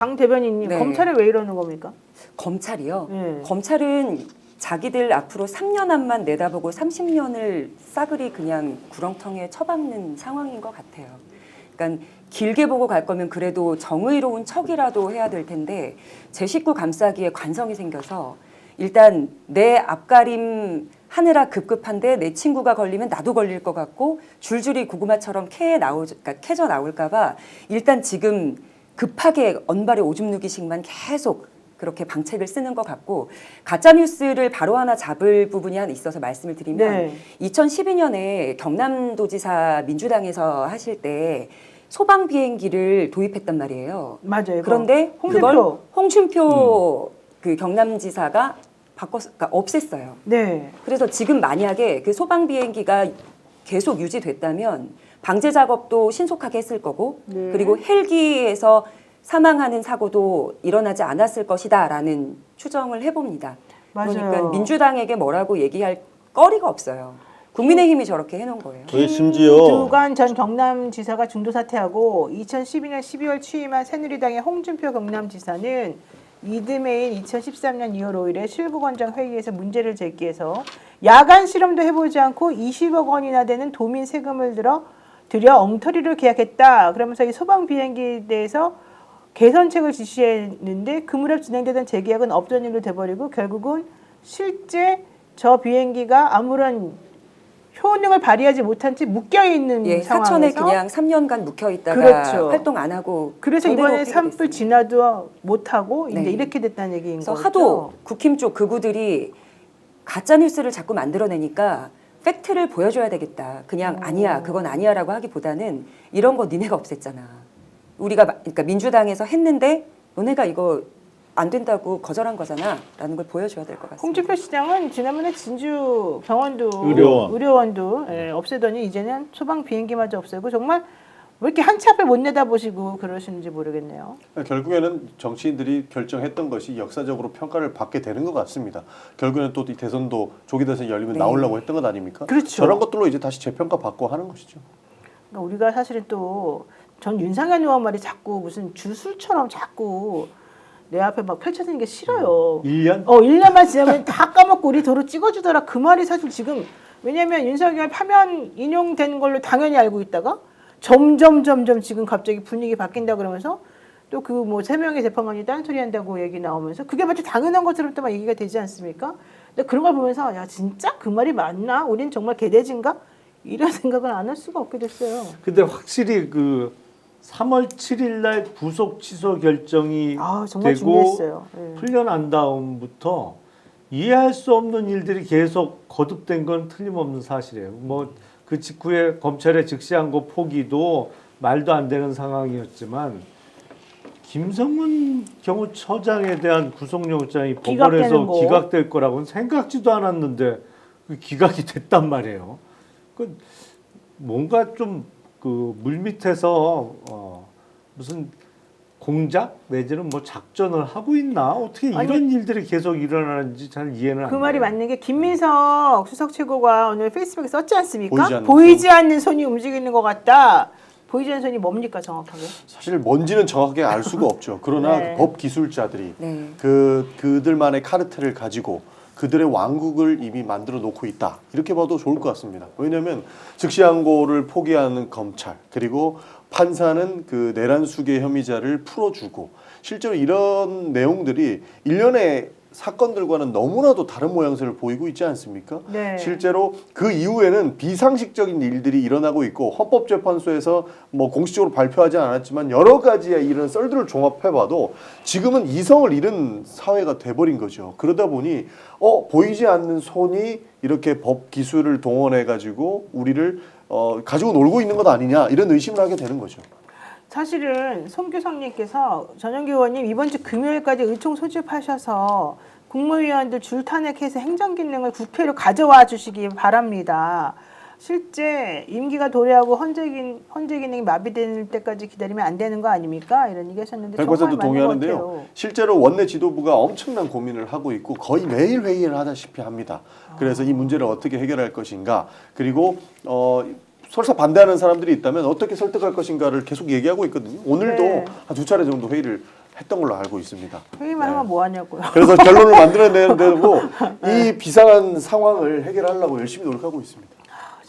강 대변인님, 네. 검찰에 왜 이러는 겁니까? 검찰이요? 네. 검찰은 자기들 앞으로 3년 앞만 내다보고 30년을 싸그리 그냥 구렁텅이에 처박는 상황인 것 같아요. 그러니까 길게 보고 갈 거면 그래도 정의로운 척이라도 해야 될 텐데 제 식구 감싸기에 관성이 생겨서 일단 내 앞가림 하느라 급급한데 내 친구가 걸리면 나도 걸릴 것 같고 줄줄이 고구마처럼 캐져 나올까 봐 일단 지금 급하게 언발에 오줌 누기식만 계속 그렇게 방책을 쓰는 것 같고 가짜 뉴스를 바로 하나 잡을 부분이 하나 있어서 말씀을 드리면 네. 2012년에 경남도지사 민주당에서 하실 때 소방 비행기를 도입했단 말이에요. 맞아요. 그런데 홍준표. 그걸 홍준표 그 경남지사가 그러니까 없앴어요. 네. 그래서 지금 만약에 그 소방 비행기가 계속 유지됐다면 방제 작업도 신속하게 했을 거고 네. 그리고 헬기에서 사망하는 사고도 일어나지 않았을 것이다라는 추정을 해봅니다. 맞아요. 그러니까 민주당에게 뭐라고 얘기할 거리가 없어요. 국민의힘이 저렇게 해놓은 거예요. 왜 심지어 김두관 전 경남지사가 중도 사퇴하고 2012년 12월 취임한 새누리당의 홍준표 경남지사는 이듬해인 2013년 2월 5일에 실무권장 회의에서 문제를 제기해서 야간 실험도 해보지 않고 20억 원이나 되는 도민 세금을 들여 엉터리로 계약했다. 그러면서 이 소방 비행기에 대해서 개선책을 지시했는데 그 무렵 진행되던 재계약은 없던 일로 돼버리고 결국은 실제 저 비행기가 아무런 효능을 발휘하지 못한 채 묶여있는 예, 상황에서 사천에 그냥 3년간 묵혀있다가 그렇죠. 활동 안 하고 그래서 그대로 이번에 산불 폐기됐습니다. 진화도 못하고 이제 네. 이렇게 됐다는 얘기인 그래서 거죠. 하도 국힘 쪽 극우들이 가짜 뉴스를 자꾸 만들어내니까 팩트를 보여줘야 되겠다. 그냥 아니야, 그건 아니야라고 하기보다는 이런 거 니네가 없앴잖아. 우리가 그러니까 민주당에서 했는데 너네가 이거 안 된다고 거절한 거잖아라는 걸 보여줘야 될 것 같습니다. 홍준표 시장은 지난번에 진주 병원도 의료원. 예, 없애더니 이제는 소방 비행기마저 없애고 정말 왜 이렇게 한치 앞을 못 내다보시고 그러시는지 모르겠네요. 결국에는 정치인들이 결정했던 것이 역사적으로 평가를 받게 되는 것 같습니다. 결국에는 또 이 대선도 조기 대선이 열리면 네. 나오려고 했던 것 아닙니까? 그렇죠. 저런 것들로 이제 다시 재평가 받고 하는 것이죠. 그러니까 우리가 사실은 또 전 윤상현 의원 말이 자꾸 무슨 주술처럼 자꾸 내 앞에 막 펼쳐지는 게 싫어요. 1년? 1년만 지나면 다 까먹고 우리 도로 찍어주더라. 그 말이 사실 지금 왜냐면 윤석열 파면 인용된 걸로 당연히 알고 있다가 점점 지금 갑자기 분위기 바뀐다 그러면서 또 그 뭐 3명의 재판관이 딴소리 한다고 얘기 나오면서 그게 마치 당연한 것처럼 또 막 얘기가 되지 않습니까? 근데 그런 걸 보면서 야 진짜 그 말이 맞나? 우린 정말 개돼지인가? 이런 생각을 안 할 수가 없게 됐어요. 근데 확실히 그 3월 7일 날 구속 취소 결정이 정말 되고 중요했어요. 예. 풀려난 다음부터 이해할 수 없는 일들이 계속 거듭된 건 틀림없는 사실이에요. 뭐 그 직후에 검찰의 즉시항고 포기도 말도 안 되는 상황이었지만 김성문 경호처장에 대한 구속영장이 기각되는 법원에서 거. 기각될 거라고는 생각지도 않았는데 그 기각이 됐단 말이에요. 그 뭔가 좀 그 물밑에서 무슨 공작 내지는 뭐 작전을 하고 있나 어떻게 이런 일들이 계속 일어나는지 잘 이해는 안 그 돼요. 말이 맞는 게 김민석 수석 최고가 오늘 페이스북에 썼지 않습니까? 보이지 않는 손이 움직이는 것 같다. 보이지 않는 손이 뭡니까 정확하게? 사실 뭔지는 정확하게 알 수가 없죠. 그러나 네. 그 법 기술자들이 네. 그들만의 카르텔을 가지고 그들의 왕국을 이미 만들어 놓고 있다. 이렇게 봐도 좋을 것 같습니다. 왜냐하면 즉시항고를 포기하는 검찰 그리고 판사는 그 내란수계 혐의자를 풀어주고 실제로 이런 내용들이 일련의 사건들과는 너무나도 다른 모양새를 보이고 있지 않습니까? 네. 실제로 그 이후에는 비상식적인 일들이 일어나고 있고 헌법재판소에서 뭐 공식적으로 발표하지 않았지만 여러 가지의 이런 썰들을 종합해봐도 지금은 이성을 잃은 사회가 돼버린 거죠. 그러다 보니 보이지 않는 손이 이렇게 법 기술을 동원해가지고 우리를 가지고 놀고 있는 것 아니냐 이런 의심을 하게 되는 거죠. 사실은 송규성님께서 전영기 의원님 이번 주 금요일까지 의총 소집하셔서 국무위원들 줄탄핵해서 행정기능을 국회로 가져와 주시기 바랍니다. 실제 임기가 도래하고 헌재 기능이 마비될 때까지 기다리면 안 되는 거 아닙니까? 이런 얘기 하셨는데 100% 정말 맞는 것 동의하는데요. 같아요. 실제로 원내 지도부가 엄청난 고민을 하고 있고 거의 매일 회의를 하다시피 합니다. 그래서 이 문제를 어떻게 해결할 것인가 그리고 설사 반대하는 사람들이 있다면 어떻게 설득할 것인가를 계속 얘기하고 있거든요. 오늘도 네. 한 2차례 정도 회의를 했던 걸로 알고 있습니다. 회의만 네. 하면 뭐 하냐고요. 그래서 결론을 만들어내야 되고 이 비상한 상황을 해결하려고 열심히 노력하고 있습니다.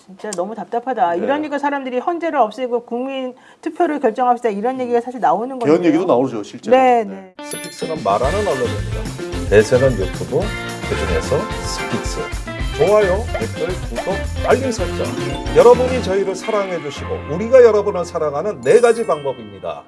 진짜 너무 답답하다. 네. 이러니까 사람들이 헌재를 없애고 국민 투표를 결정합시다 이런 얘기가 사실 나오는 거예요. 개헌 얘기도 나오죠, 실제로. 네, 네. 스픽스는 말하는 언론입니다. 대세는 유튜브, 그중에서 스픽스. 좋아요, 댓글, 구독, 알림 설정. 여러분이 저희를 사랑해 주시고 우리가 여러분을 사랑하는 4가지 방법입니다.